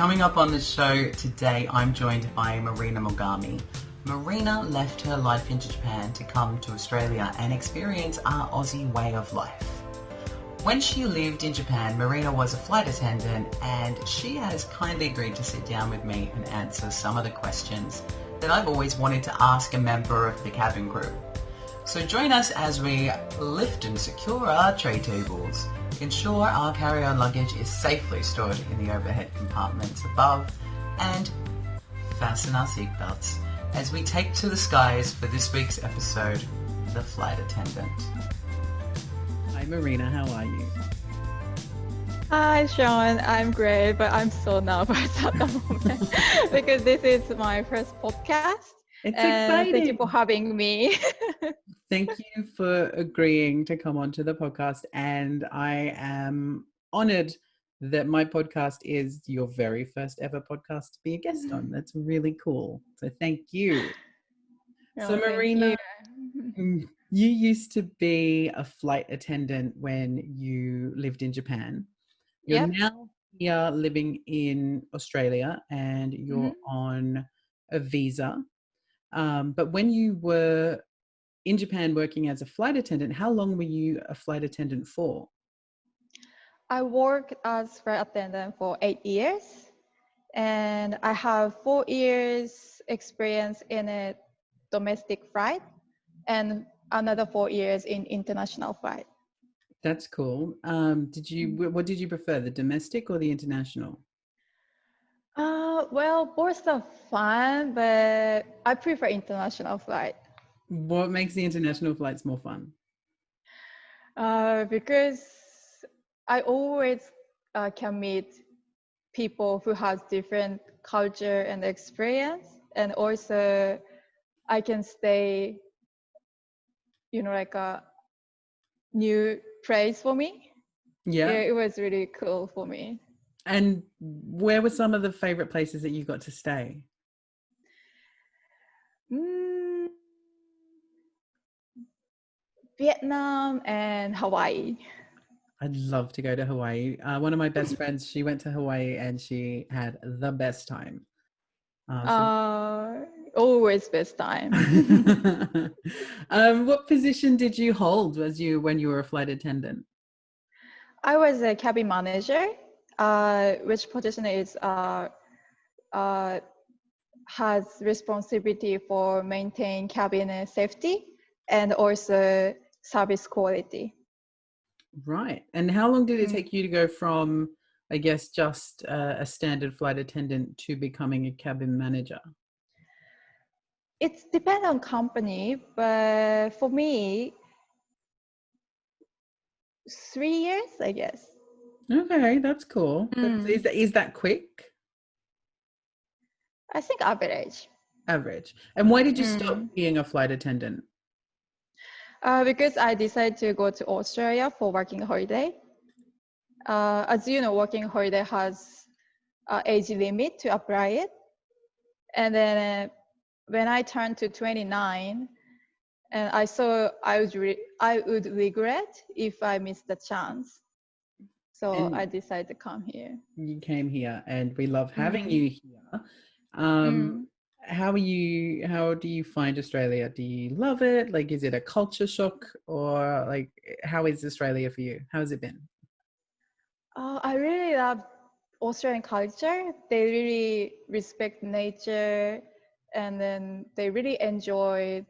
Coming up on the show today, I'm joined by Marina Mogami. Marina left her life in Japan to come to Australia and experience our Aussie way of life. When she lived in Japan, Marina was a flight attendant, and she has kindly agreed to sit down with me and answer some of the questions that I've always wanted to ask a member of the cabin crew. So join us as we lift and secure our tray tables, ensure our carry-on luggage is safely stored in the overhead compartments above, and fasten our seatbelts as we take to the skies for this week's episode, The Flight Attendant. Hi Marina, how are you? Hi Shaun, I'm great, but I'm so nervous at the moment because this is my first podcast. It's exciting. Thank you for having me. Thank you for agreeing to come onto the podcast, and I am honored that my podcast is your very first ever podcast to be a guest on. That's really cool. So thank you. So Marina, you used to be a flight attendant when you lived in Japan. You're now here living in Australia and you're on a visa. But when you were in Japan working as a flight attendant, how long were you a flight attendant for? I worked as flight attendant for 8 years, and I have 4 years experience in a domestic flight and another 4 years in international flight. That's cool. What did you prefer, the domestic or the international? Well, both are fun, but I prefer international flight. What makes the international flights more fun? Because I always can meet people who have different culture and experience, and also I can stay, like a new place for me. Yeah, it was really cool for me. And where were some of the favorite places that you got to stay? Vietnam and Hawaii. I'd love to go to Hawaii. One of my best friends, she went to Hawaii and she had the best time. Always best time. What position did you hold when you were a flight attendant? I was a cabin manager, which position is has responsibility for maintaining cabin safety and also service quality. Right. And how long did it take you to go from, I guess, just a standard flight attendant to becoming a cabin manager? It depends on company, but for me, 3 years, I guess. Okay, that's cool. Is that quick? I think average. Average. And why did you stop being a flight attendant? Because I decided to go to Australia for working holiday. As you know, working holiday has an age limit to apply it. And then when I turned to 29, and I saw I would regret if I missed the chance. So I decided to come here. You came here, and we love having you here. How do you find Australia? Do you love it? Like, is it a culture shock, or like, how is Australia for you? How has it been? I really love Australian culture. They really respect nature, and then they really enjoy,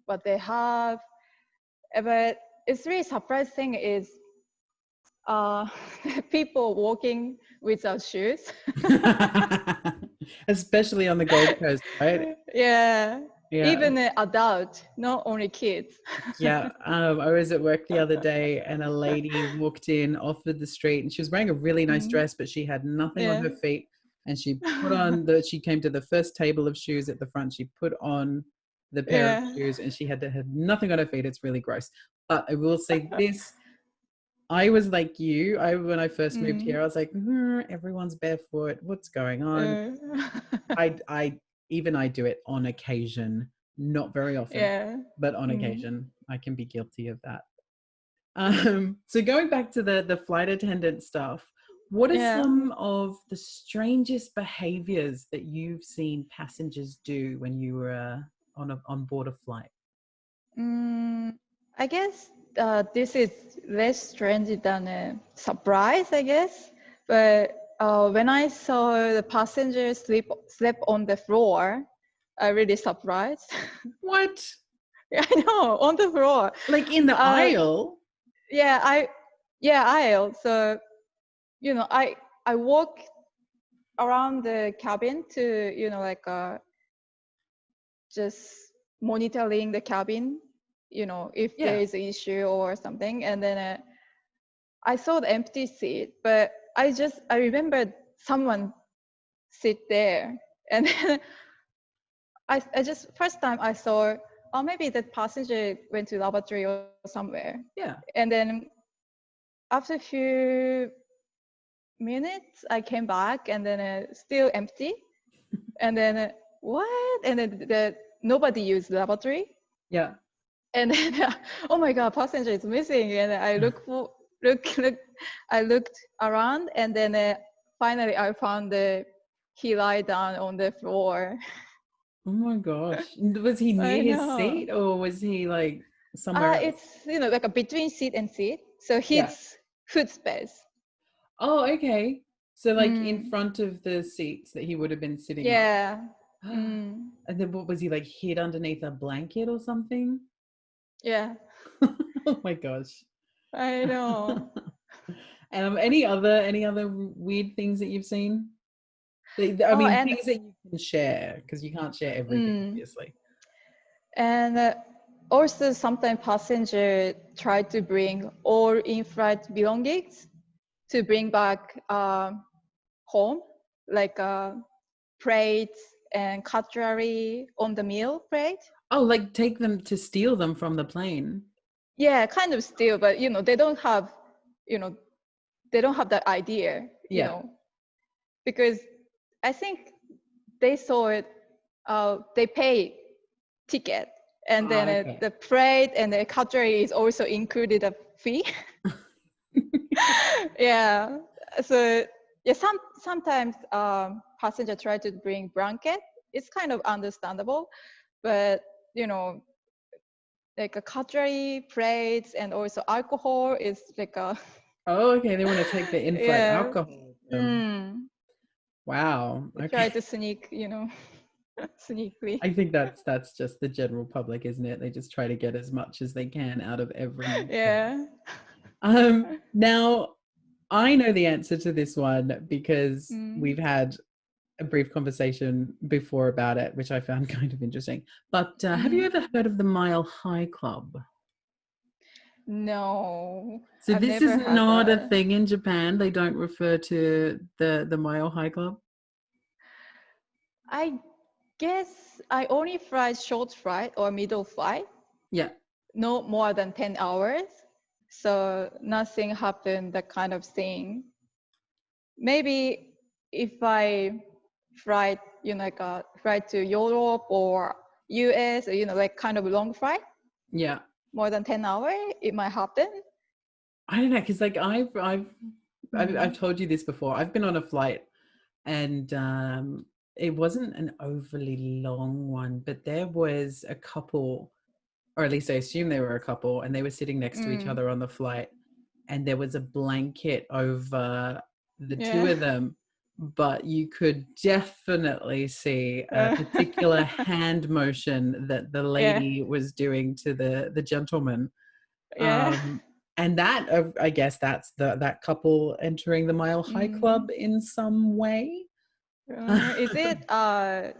what they have. But it's really surprising is people walking without shoes. Especially on the Gold Coast, right? Yeah. Even an adult, not only kids. Yeah. I was at work the other day and a lady walked in off of the street and she was wearing a really nice dress, but she had nothing on her feet. And she she came to the first table of shoes at the front. She put on the pair of shoes and she had nothing on her feet. It's really gross. But I will say this. I was like you. When I first moved here, I was like, everyone's barefoot. What's going on? I do it on occasion, not very often, but on occasion, I can be guilty of that. So going back to the flight attendant stuff, What are Yeah. some of the strangest behaviors that you've seen passengers do when you were on board a flight? Mm, I guess this is less strange than a surprise, I guess. But when I saw the passenger sleep on the floor, I really surprised. What? Yeah, I know, on the floor. Like in the Uh, aisle? yeah, aisle. So I walk around the cabin to like just monitoring the cabin, if there Yeah. is an issue or something. And then I saw the empty seat, but I remembered someone sit there. And then I just first time I saw, oh, maybe that passenger went to laboratory or somewhere. Yeah. And then after a few minutes, I came back, and then still empty. And then what? And then nobody used lavatory. Yeah. And then oh my god, passenger is missing. And I I looked around, and then finally I found he lie down on the floor. Oh my gosh. Was he I near his know. seat or was he like somewhere else? It's like a between seat and seat, so Yeah. his foot space. Oh, okay. So like in Mm. front of the seats that he would have been sitting on. Yeah. Mm. And then what was he like hid underneath a blanket or something? Yeah. Oh my gosh. I know. Any other weird things that you've seen? I Oh, mean, and things that you can share because you can't share everything, mm, obviously. and also sometimes passenger try to bring all in-flight belongings to bring back home, like plates and cutlery on the meal plate. Oh, like take them to steal them from the plane. Yeah, kind of still, but they don't have, you know, they don't have that idea, Yeah. because I think they saw it. They pay ticket, and then Ah, okay. the plate and the cutlery is also included a fee. Yeah. So yeah, sometimes passenger try to bring blanket. It's kind of understandable, but like a cutlery, plates, and also alcohol is like a Oh, okay. They want to take the in-flight yeah. alcohol with them. Mm. Wow. They try Okay. to sneak, sneakily. I think that's just the general public, isn't it? They just try to get as much as they can out of every fare. Yeah. Now I know the answer to this one because Mm. we've had a brief conversation before about it, which I found kind of interesting. But have you Mm. ever heard of the Mile High Club? No, So I've this is never had not a that. thing in Japan. They don't refer to the Mile High Club. I guess I only fly short flight or middle flight, Yeah. no more than 10 hours. So nothing happened, that kind of thing. Maybe if I fly, like a flight to Europe or US, or, like kind of long flight, Yeah. more than 10 hours, it might happen. I don't know, because like I've Mm. told you this before. I've been on a flight and it wasn't an overly long one, but there was a couple, or at least I assume they were a couple, and they were sitting next to each Mm. other on the flight, and there was a blanket over the two Yeah. of them, but you could definitely see a particular hand motion that the Yeah. lady was doing to the gentleman. Yeah. And that I guess that's that couple entering the Mile High Mm. Club in some way. Is it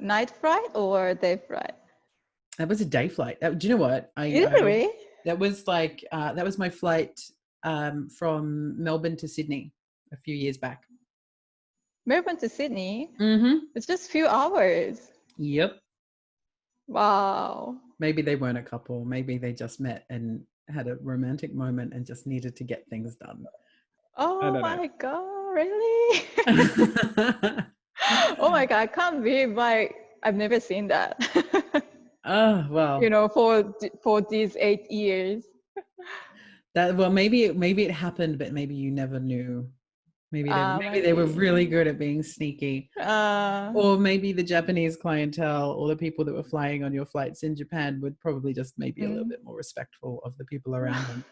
night flight or day flight? That was a day flight. Do you know what? I Really? that was like that was my flight from Melbourne to Sydney a few years back. Melbourne to Sydney? Mm-hmm. It's just few hours. Yep. Wow. Maybe they weren't a couple. Maybe they just met and had a romantic moment and just needed to get things done. I Oh don't my God, really? know. Oh my God, I can't believe I've never seen that. Oh well. For these 8 years. That well maybe it happened, but maybe you never knew. Maybe they were Maybe. really good at being sneaky. Or maybe the Japanese clientele or the people that were flying on your flights in Japan would probably just maybe a little bit more respectful of the people around them.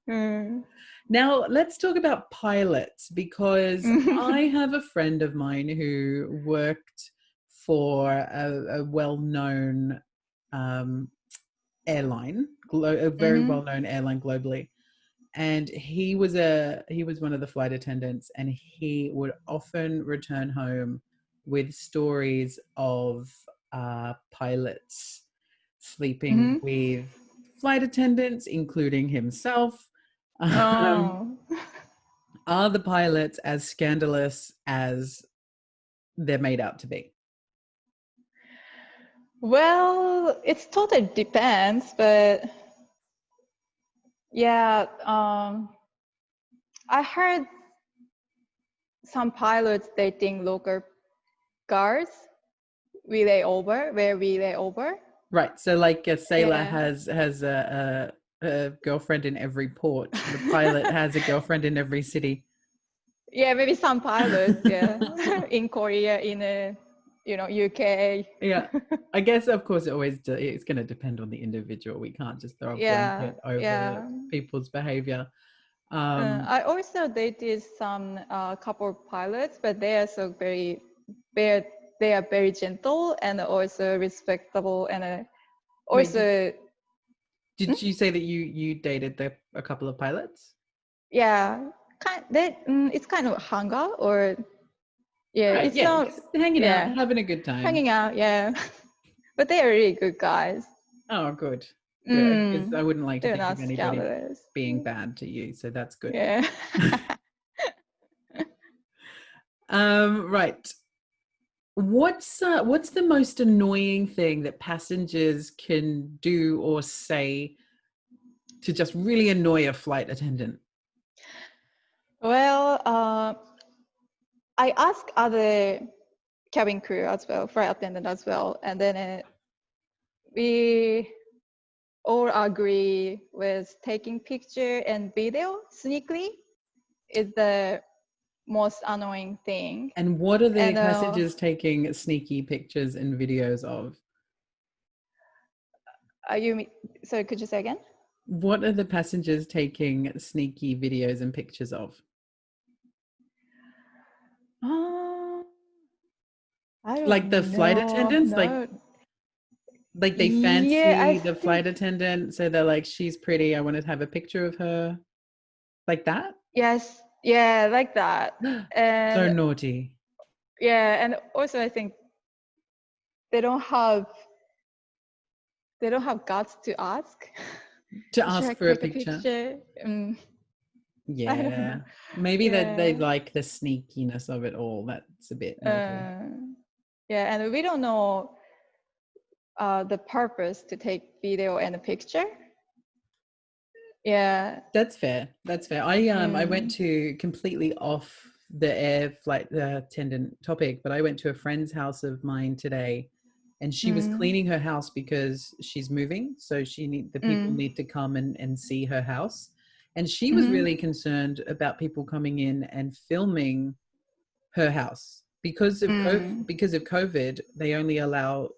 Mm. Now, let's talk about pilots, because I have a friend of mine who worked for a well-known airline, a very well-known airline globally. And he was one of the flight attendants, and he would often return home with stories of pilots sleeping with flight attendants, including himself. Oh. Are the pilots as scandalous as they're made out to be? Well, it's totally depends, but yeah, I heard some pilots dating local guards where we lay over. Right. So like a sailor Yeah. has a girlfriend in every port. The pilot has a girlfriend in every city. Yeah, maybe some pilots, yeah. In Korea, in UK. Yeah. I guess, of course, it's going to depend on the individual. We can't just throw a Yeah, blanket over yeah. people's behavior. I also dated some couple of pilots, but they are so very, they are very gentle and also respectable, and Wait, also did you say that you dated a couple of pilots? yeah, it's kind of hang out, or yeah, Right. it's Yeah. not, Just hanging out, yeah, having a good time. hanging out, yeah. But they are really good guys. Oh, good. Good. Because I wouldn't like to They're think not of anybody scandalous. being bad to you. So that's good. Yeah. Right. What's the most annoying thing that passengers can do or say to just really annoy a flight attendant? Well, I asked other cabin crew as well, flight attendant as well, and then we all agree with taking picture and video sneakily is the most annoying thing. And what are the And passengers taking sneaky pictures and videos of? sorry, could you say again? What are the passengers taking sneaky videos and pictures of? I Like the don't flight know. attendants, No. like they Yeah, I fancy the think flight attendant, so they're like, she's pretty, I want to have a picture of her, like that. yes. Yeah, like that. So And naughty. yeah, and also I think they don't have guts to ask. To Should I ask for a take a picture. picture? I don't Yeah, know. maybe they Yeah. like the sneakiness of it all. That's a bit naughty. Yeah, and we don't know the purpose to take video and a picture. Yeah. That's fair. That's fair. I went to completely off the air flight attendant topic, but I went to a friend's house of mine today, and she was cleaning her house because she's moving, so the people need to come and see her house, and she was really concerned about people coming in and filming her house because of COVID. They only allow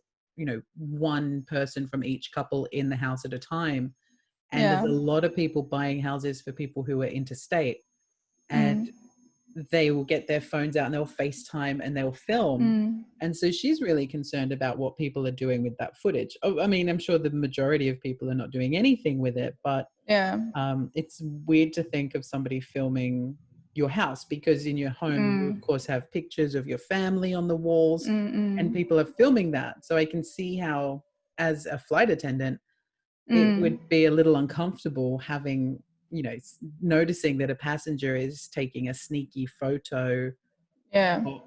one person from each couple in the house at a time. And there's a lot of people buying houses for people who are interstate, and they will get their phones out and they'll FaceTime and they'll film. And so she's really concerned about what people are doing with that footage. I mean, I'm sure the majority of people are not doing anything with it, but it's weird to think of somebody filming your house, because in your home, you of course have pictures of your family on the walls, and people are filming that. So I can see how, as a flight attendant, it would be a little uncomfortable having, noticing that a passenger is taking a sneaky photo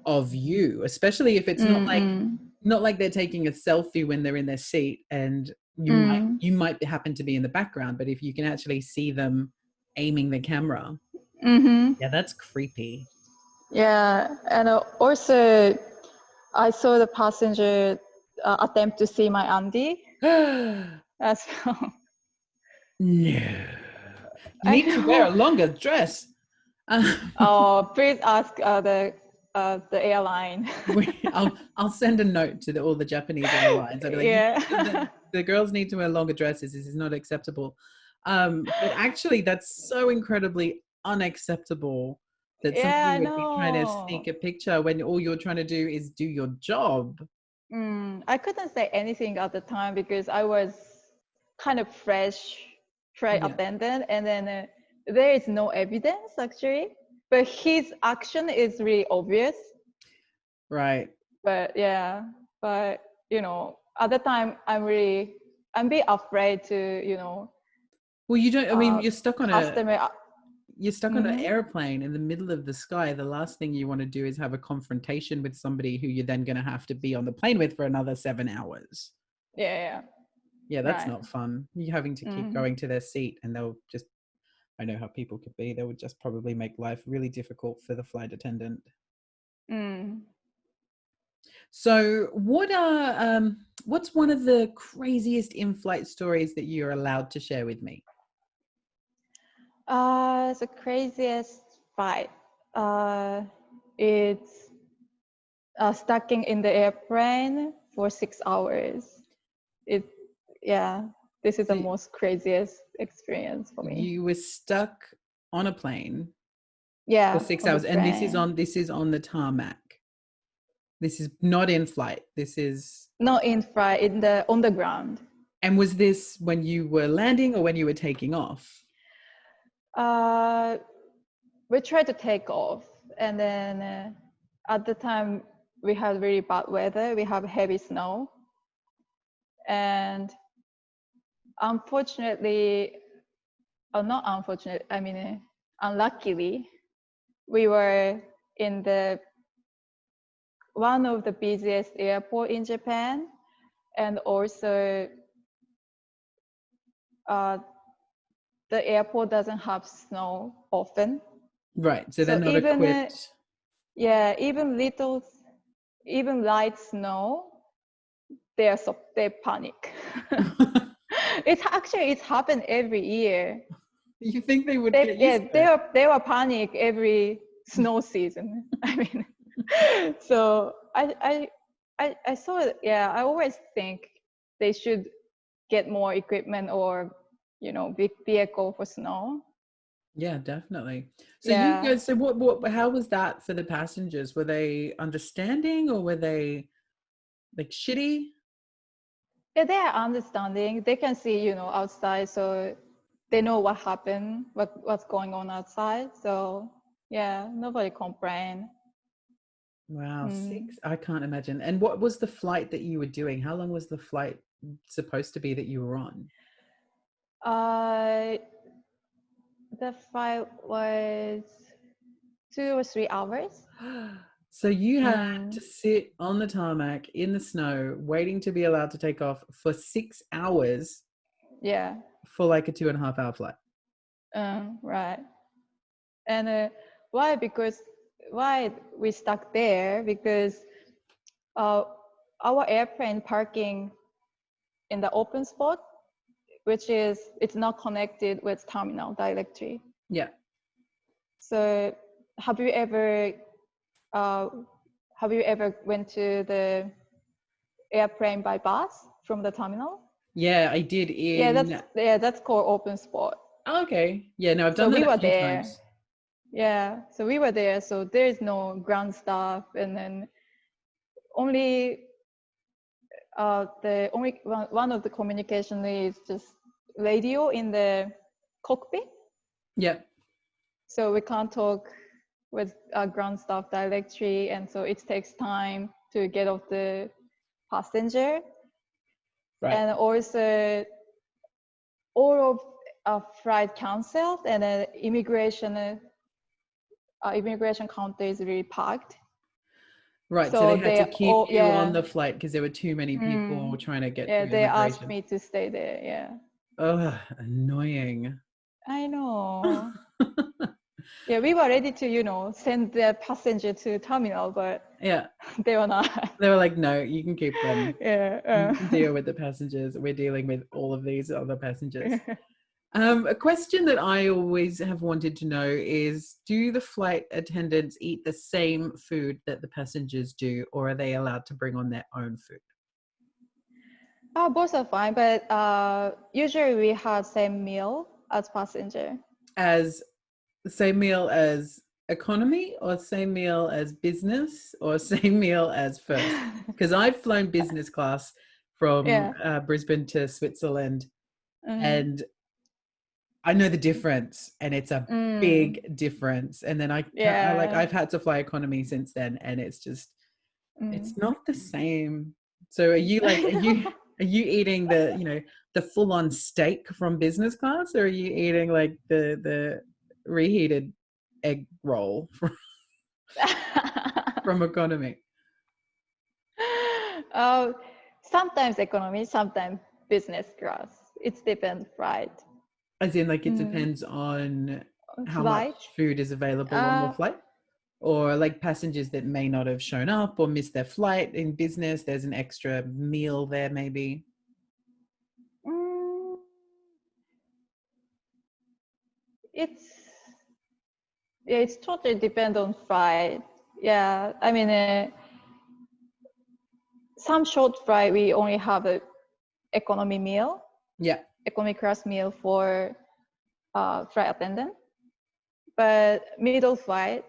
of you, especially if it's not like they're taking a selfie when they're in their seat and you might happen to be in the background, but if you can actually see them aiming the camera, yeah, that's creepy. Yeah, and also I saw the passenger attempt to see my auntie as well. No. You I need to wear a know. longer dress. Oh, please ask the airline. I'll send a note to all the Japanese airlines. I'll be like, Yeah. the girls need to wear longer dresses. This is not acceptable. But actually, that's so incredibly unacceptable that Yeah, somebody I would be trying to sneak know. a picture when all you're trying to do is do your job. I couldn't say anything at the time because I was kind of fresh flight Yeah, attendant, and then there is no evidence actually, but his action is really obvious. right. But yeah, but at the time I'm be afraid to Well, you don't. I mean, uh customer. you're stuck on an Mhm. airplane in the middle of the sky. The last thing you want to do is have a confrontation with somebody who you're then going to have to be on the plane with for another 7 hours. Yeah, yeah, Yeah, that's right. not fun. You're having to keep Mm. going to their seat, and they'll just, I know how people could be. They would just probably make life really difficult for the flight attendant. Mm. So, what's one of the craziest in-flight stories that you're allowed to share with me? The craziest fight. It's stuck in the airplane for 6 hours. It, yeah, this is the So most craziest experience for me. you were stuck on a plane for Yeah, six on the hours, and plane. this is on the tarmac. This is not in flight. This is. Not in flight, on the ground. And was this when you were landing or when you were taking off? Uh, we tried to take off, and then at the time we had really bad weather. We have heavy snow, and unfortunately, or not unfortunately, I mean, unluckily, we were in the one of the busiest airport in Japan, and also uh, the airport doesn't have snow often. Right. So they're So not even equipped. yeah, even light snow, they panic. It's happened every year. You think they would get used to it? They were panic every snow season. I mean, so I saw it. Yeah, I always think they should get more equipment or big vehicle for snow. Yeah, definitely. So you Yeah, guys, so how was that for the passengers? Were they understanding or were they like shitty? yeah, they are understanding. They can see outside, so they know what happened, what's going on outside. So yeah, nobody complain. Wow, Mm. I can't imagine. And what was the flight that you were doing? How long was the flight supposed to be that you were on? Uh, the flight was 2 or 3 hours. So you had to Mm. sit on the tarmac in the snow, waiting to be allowed to take off for 6 hours Yeah, for like a 2.5 hour flight. right. And why? Because why we stuck there? Because uh, our airplane parking in the open spot, which is it's not connected with terminal directly. Yeah. So have you ever uh, went to the airplane by bus from the terminal? Yeah, I did in. That's called open spot. Oh, okay. Yeah, no, I've So done that we a were few there. times. Yeah, so we were there. So there is no ground staff, and then only the only one of the communication is just radio in the cockpit. Yeah. So we can't talk with ground staff directly, and so it takes time to get off the passenger. Right. And also all of flight canceled, and then immigration counter is really packed. Right. So So they had they to keep all you on the flight because there were too many people mm, trying to get yeah, through they asked immigration. me to stay there. Yeah, Oh, annoying. I know. Yeah, we were ready to send the passenger to terminal, but Yeah. they were not. They were like, no, you can keep them. Yeah. You can deal with the passengers. We're dealing with all of these other passengers. A question that I always have wanted to know is, do the flight attendants eat the same food that the passengers do, or are they allowed to bring on their own food? Both are fine, but usually we have same meal as passenger. As same meal as economy, or same meal as business, or same meal as first? Because I've flown business class from Yeah. Brisbane to Switzerland, Mm. and I know the difference, and it's a Mm. big difference. And then Yeah. I've had to fly economy since then, and it's just, it's Mm. not the same. So are you eating the full on steak from business class, or are you eating like the reheated egg roll from economy? uh, Sometimes economy, sometimes business class. It depends, right? As in, like, it Mm. depends on how much Flight. food is available on the Uh, flight, or like passengers that may not have shown up or missed their flight in business. There's an extra meal there, maybe. mm, it's yeah, it's totally depend on flight. Yeah, I mean, some short flight we only have a economy meal, Yeah. economy class meal for flight attendant. But middle flight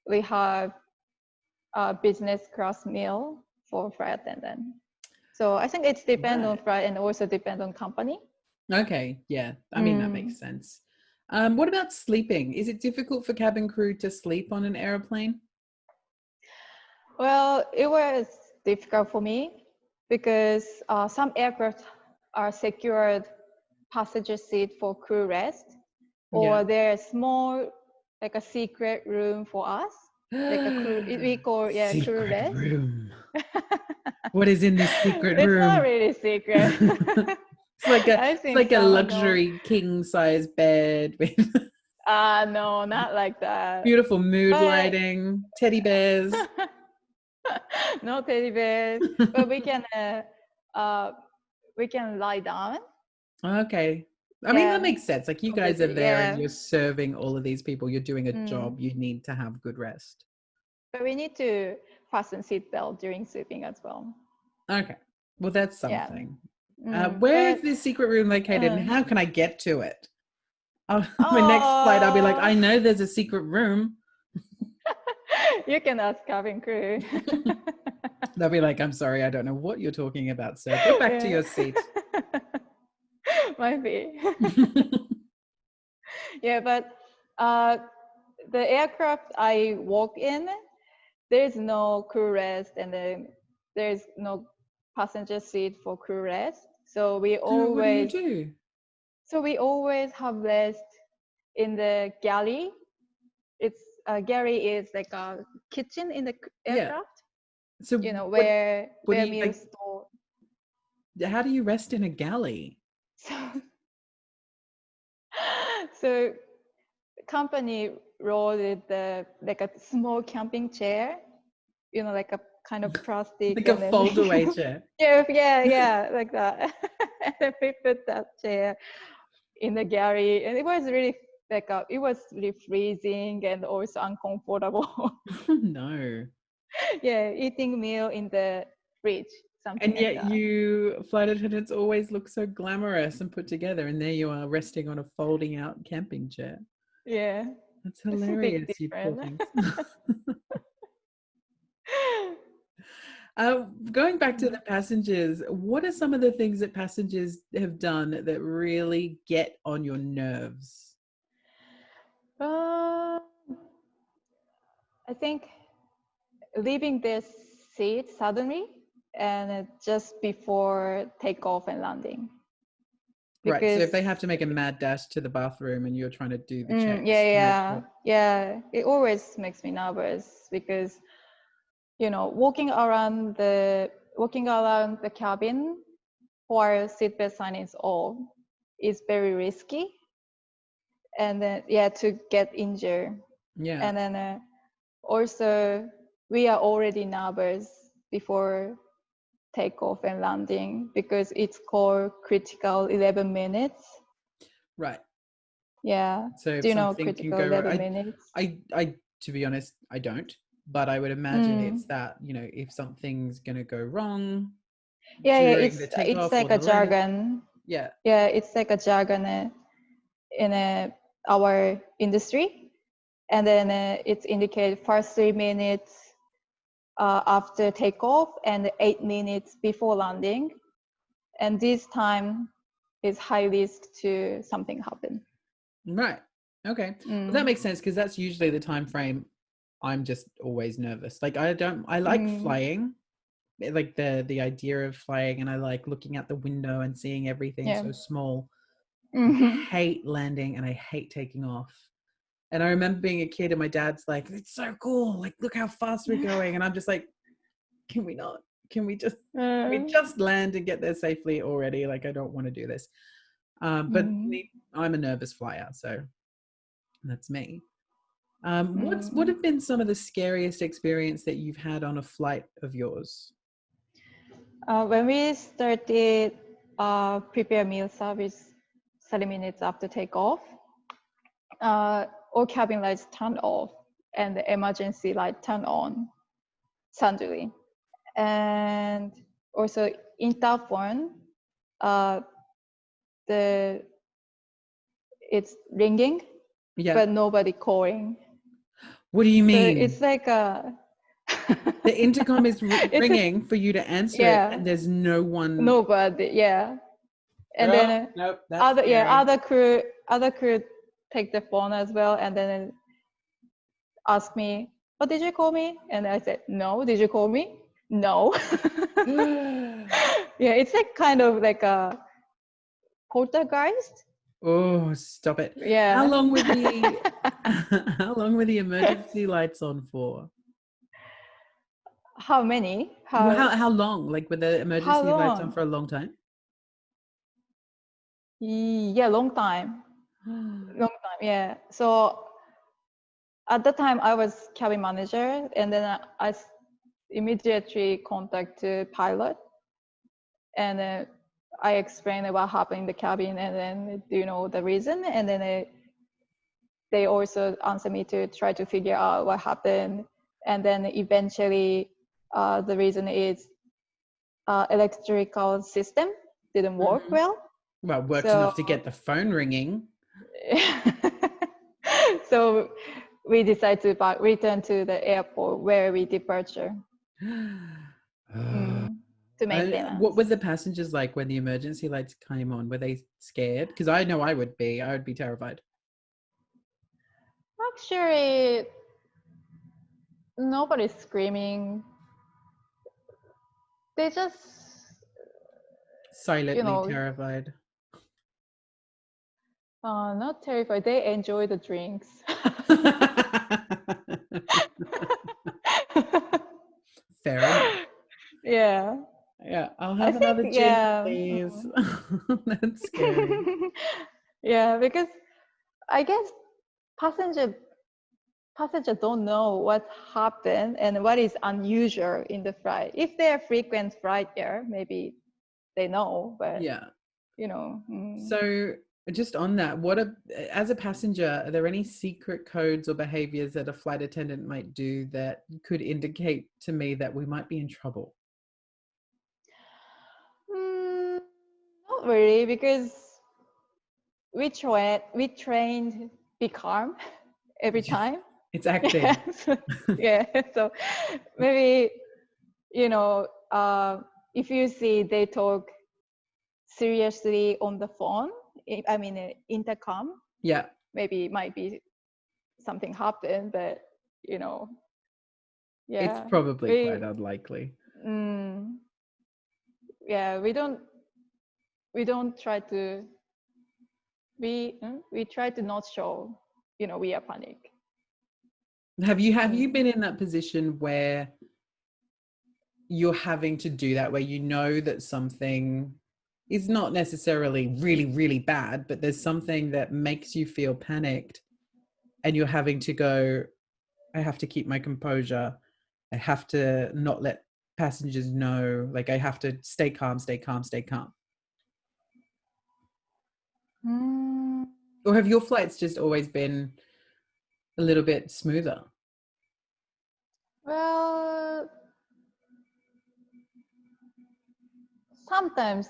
we have a business class meal for flight attendant. So I think it's depend on Right. flight and also depend on company. Okay. Yeah. I mean, that Mm. makes sense. What about sleeping? Is it difficult for cabin crew to sleep on an airplane? Well, it was difficult for me because some aircraft are secured passenger seat for crew rest, Yeah. or there's small like a secret room for us, like a crew. We call crew Secret rest. room. What is in this secret It's not room? really secret. I've It's seen like a some no. luxury king size bed with No, not like that. beautiful mood But lighting, teddy bears. no teddy bears. But uh, we can lie down. Okay. I mean, that Yeah, makes sense. Like, you guys are completely. there and Yeah. you're serving all of these people. You're doing a Mm. job. You need to have good rest. But we need to fasten seatbelt during sleeping as well. Okay. Well, that's Yeah. something. Where is But this secret room located, and uh, how can I get to it? My next flight, I'll be like, oh, I know there's a secret room. you can ask cabin crew. They'll be like, I'm sorry, I don't know what you're talking about, sir. Go back to Yeah. your seat. Might be. Yeah, but uh, the aircraft I walk in, there's no crew rest, and then there's no passenger seat for crew rest. So So what do you do? we always have rest in the galley. It's galley is like a kitchen in the Yeah. aircraft. So You know what do where you meals like? store. How do you rest in a galley? So so company loaded the like a small camping chair, like a kind of plastic, Like a and then fold-away chair. yeah, like that. And then we put that chair in the galley, and it was really it was really freezing and also uncomfortable. No. Yeah, eating meal in the fridge, something And like yet that. you flight attendants always look so glamorous and put together, and there you are resting on a folding out camping chair. Yeah, That's it's a big hilarious, you poor difference. things. Going back to the passengers, what are some of the things that passengers have done that really get on your nerves? uh, I think leaving this seat suddenly and just before takeoff and landing, Right. So because if they have to make a mad dash to the bathroom and you're trying to do the yeah, checks to make sure. it always makes me nervous because walking around the cabin while seatbelt sign is off is very risky, and then to get injured. Yeah. And then also we are already nervous before takeoff and landing because it's called critical 11 minutes. Right. Yeah. So Do if you know something can critical go 11 right, minutes? I, to be honest, I don't. But I would imagine it's that, you know, if something's going to go wrong Yeah, yeah. during the It's takeoff or like a the landing. jargon. Yeah. Yeah, it's like a jargon in our industry, and then it's indicated first 3 minutes after takeoff and 8 minutes before landing, and this time is high risk to something happen. Right. Okay. Well, that makes sense because that's usually the time frame. I'm just always nervous. Like I like flying, like the idea of flying, and I like looking out the window and seeing everything so small. I hate landing and I hate taking off. And I remember being a kid and my dad's like, it's so cool. Like, look how fast we're going. And I'm just like, can we not? Can we just land and get there safely already? Like, I don't want to do this. But I'm a nervous flyer, so that's me. What have been some of the scariest experience that you've had on a flight of yours? When we started prepare meal service 30 minutes after takeoff, all cabin lights turned off and the emergency light turned on suddenly. And also interphone, it's ringing, but nobody calling. What do you mean? So it's like the intercom is ringing for you to answer it, and there's no one. Nobody, yeah. And then nope, that's other crew take the phone as well, and then ask me, "Oh, did you call me?" And I said, "No." "Did you call me?" "No." Yeah, it's like kind of like a poltergeist. Oh, stop it! Yeah. How long were the emergency lights on for? How many? How long? Like, were the emergency lights on for a long time? Yeah, long time. Long time. Yeah. So at the time I was cabin manager, and then I immediately contacted pilot, and I explained what happened in the cabin, and then do you know the reason? And then they also answered me to try to figure out what happened, and then eventually the reason is electrical system didn't work well. Well, it works enough to get the phone ringing. So we decided to return to the airport where we departure to maintenance. What were the passengers like when the emergency lights came on? Were they scared? Because I know I would be. I would be terrified. Actually, nobody's screaming. They just silently terrified. Not terrified. They enjoy the drinks. Fair enough. Yeah. Yeah, I'll have another gin, please. That's scary. Yeah, because I guess passengers don't know what happened and what is unusual in the flight. If they're frequent flyer, maybe they know, but you know. So just on that, as a passenger, are there any secret codes or behaviors that a flight attendant might do that could indicate to me that we might be in trouble? Not really, because we trained be calm every time. It's acting. Yeah, so maybe, you know, if you see they talk seriously on the phone, I mean intercom, maybe it might be something happened, but you know, it's probably quite unlikely. Yeah, we don't try to we try to not show, you know, we are panic. Have you been in that position where you're having to do that, where you know that something is not necessarily really, really bad, but there's something that makes you feel panicked and you're having to go, I have to keep my composure. I have to not let passengers know, like I have to stay calm, stay calm, stay calm. Or have your flights just always been a little bit smoother? Well, sometimes,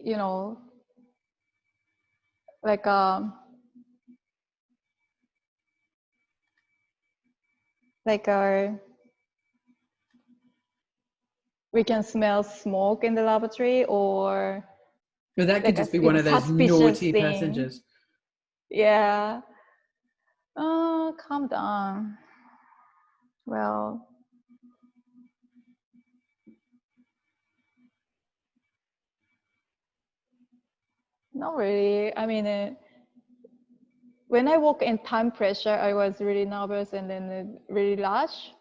you know, like we can smell smoke in the lavatory, or Well, that could like a just be one of those suspicious naughty thing. passengers. Yeah. Oh, calm down. Well, not really. I mean, when I walk in time pressure, I was really nervous and then really rush.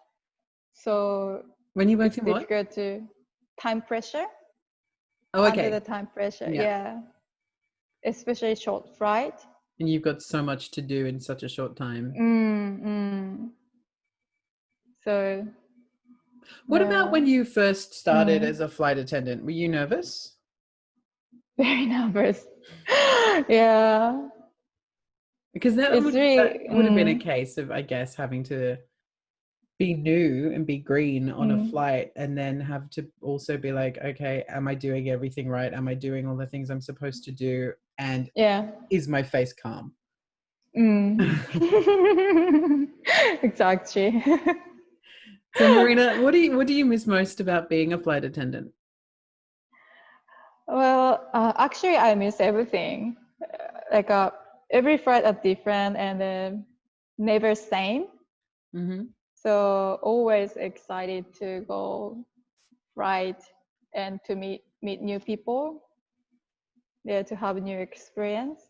So When you worked it's in what? difficult to time pressure. Oh, Under okay. the time pressure, Yeah. yeah. Especially short flight. And you've got so much to do in such a short time. So What about when you first started Mm. as a flight attendant? Were you nervous? Very nervous. Yeah. Because that It's would have been a really case of, I guess, having to be new and be green on a flight, and then have to also be like, okay, am I doing everything right? Am I doing all the things I'm supposed to do? And yeah. is my face calm? Exactly. So Marina, what do you miss most about being a flight attendant? Well, actually, I miss everything. Like every flight are different and never same. Mm-hmm. So always excited to go flight and to meet new people. Yeah, to have a new experience.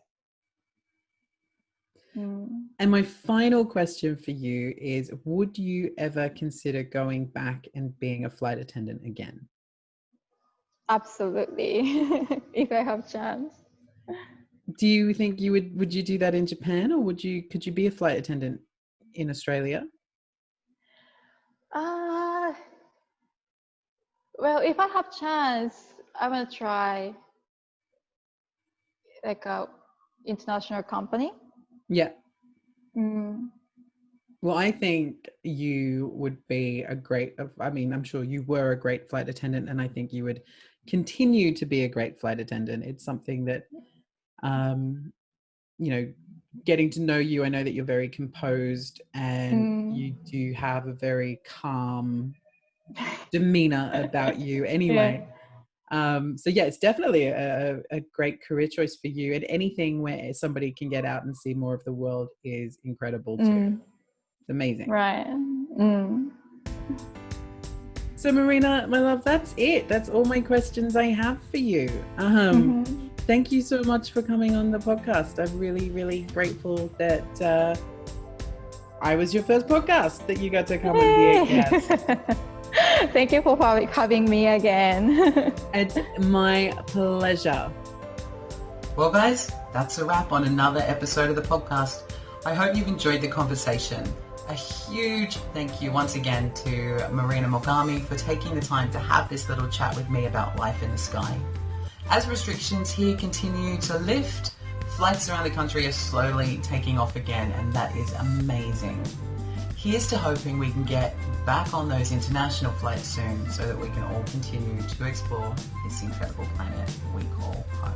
And my final question for you is, would you ever consider going back and being a flight attendant again? Absolutely. If I have chance. Do you think you would you do that in Japan, or could you be a flight attendant in Australia? Well, if I have chance, I'm gonna try like a international company. Yeah. Well, I think you would be I'm sure you were a great flight attendant, and I think you would continue to be a great flight attendant. It's something that, getting to know you, I know that you're very composed and you do have a very calm demeanor about you anyway. So yeah, it's definitely a great career choice for you, and anything where somebody can get out and see more of the world is incredible too. It's amazing. Right. So Marina, my love, that's it. That's all my questions I have for you. Thank you so much for coming on the podcast. I'm really, really grateful that I was your first podcast that you got to come and be a guest. Thank you for having me again. It's my pleasure. Well, guys, that's a wrap on another episode of the podcast. I hope you've enjoyed the conversation. A huge thank you once again to Marina Mogami for taking the time to have this little chat with me about life in the sky. As restrictions here continue to lift, flights around the country are slowly taking off again, and that is amazing. Here's to hoping we can get back on those international flights soon so that we can all continue to explore this incredible planet we call home.